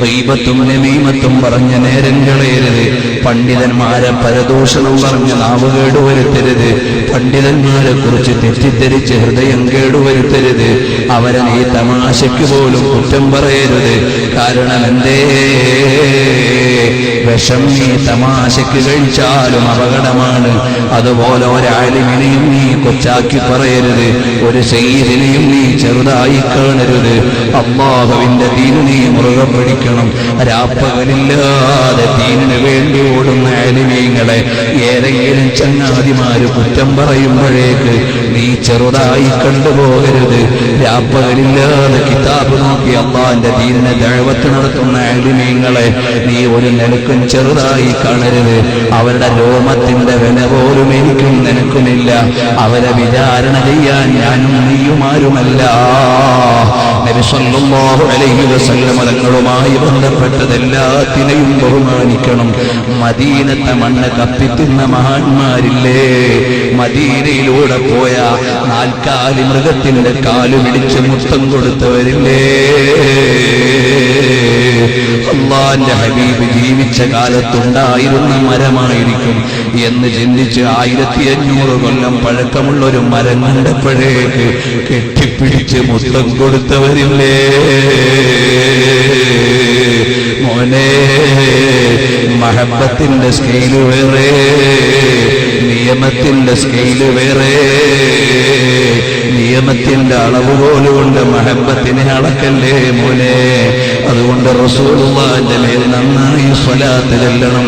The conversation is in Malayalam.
ഗീബത്തും നമീമത്തും പറഞ്ഞ നേരം കളയരുത്. പണ്ഡിതന്മാരെ പരദൂഷണം പറഞ്ഞ നാവ് കേടുവരുത്തരുത്. പണ്ഡിതന്മാരെ കുറിച്ച് തെറ്റിദ്ധരിച്ച് ഹൃദയം കേടുവരുത്തരുത്. അവരെ നീ തമാശയ്ക്ക് പോലും കുറ്റം പറയരുത്. കാരണം എന്തേ? വിഷം നീ തമാശയ്ക്ക് കഴിച്ചാലും അപകടമാണ്. അതുപോലെ ഒരാളിനെയും നീ കൊച്ചാക്കി പറയരുത്. ഒരു സയ്യിദിനെയും നീ ചെറുതായി കാണരുത്. അല്ലാഹുവിന്റെ ദീൻ നീ മുറുകെ പിടിക്കണം. രാപ്പകലില്ലാതെ ദീനിന് വേണ്ടി ഓടുന്ന ആലിമീങ്ങളെ ഏതെങ്കിലും ചങ്ങാതിമാര് കുറ്റം പറയുമ്പോഴേക്ക് നീ ചെറുതായി കണ്ടുപോകരുത്. രാപ്പകലില്ലാതെ കിതാബ് നോക്കി അല്ലാഹുവിന്റെ ദീനിനെ ദഅവത്ത് നടത്തുന്ന ആലിമീങ്ങളെ നീ ഒരു നിലക്കും ചെറുതായി കാണരുത്. അവരുടെ രോമത്തിന്റെ വില പോലും എനിക്കും നിനക്കുമില്ല. അവരെ വിചാരണ ചെയ്യാൻ ഞാനും നീയുമാരുമല്ല. നബി സല്ലല്ലാഹു അലൈഹി വസല്ലം തങ്ങളുമായി ബന്ധപ്പെട്ടതെല്ലാത്തിനെയും ബഹുമാനിക്കണം. മദീനത്തെ മണ്ണ് കപ്പിത്തുന്ന മഹാന്മാരില്ലേ? മദീനയിലൂടെ പോയ നാൽക്കാലി മൃഗത്തിന്റെ കാല് പിടിച്ച് മുത്തം കൊടുത്തവരില്ലേ? അല്ലാഹുവിന്റെ ഹബീബ് ജീവിച്ച കാലത്തുണ്ടായിരുന്ന മരമായിരിക്കും എന്ന് ചിന്തിച്ച് 1500 കൊല്ലം പഴക്കമുള്ള ഒരു മരം കണ്ടപ്പോഴേക്ക് കെട്ടിപ്പിടിച്ച് മുത്തം കൊടുത്തവരില്ലേ? മോനെ, മഹബത്തിന്റെ സ്കെയില് വേറെ, നിയമത്തിന്റെ സ്കെയില് വേറെ. നിയമത്തിന്റെ അളവുകോലുകൊണ്ട് മഹബത്തിനെ അളക്കല്ലേ മോനെ. അതുകൊണ്ട് റസൂലുള്ളാഹിന്റെ മേൽ നന്നായി സ്വലാത്ത് ചൊല്ലണം.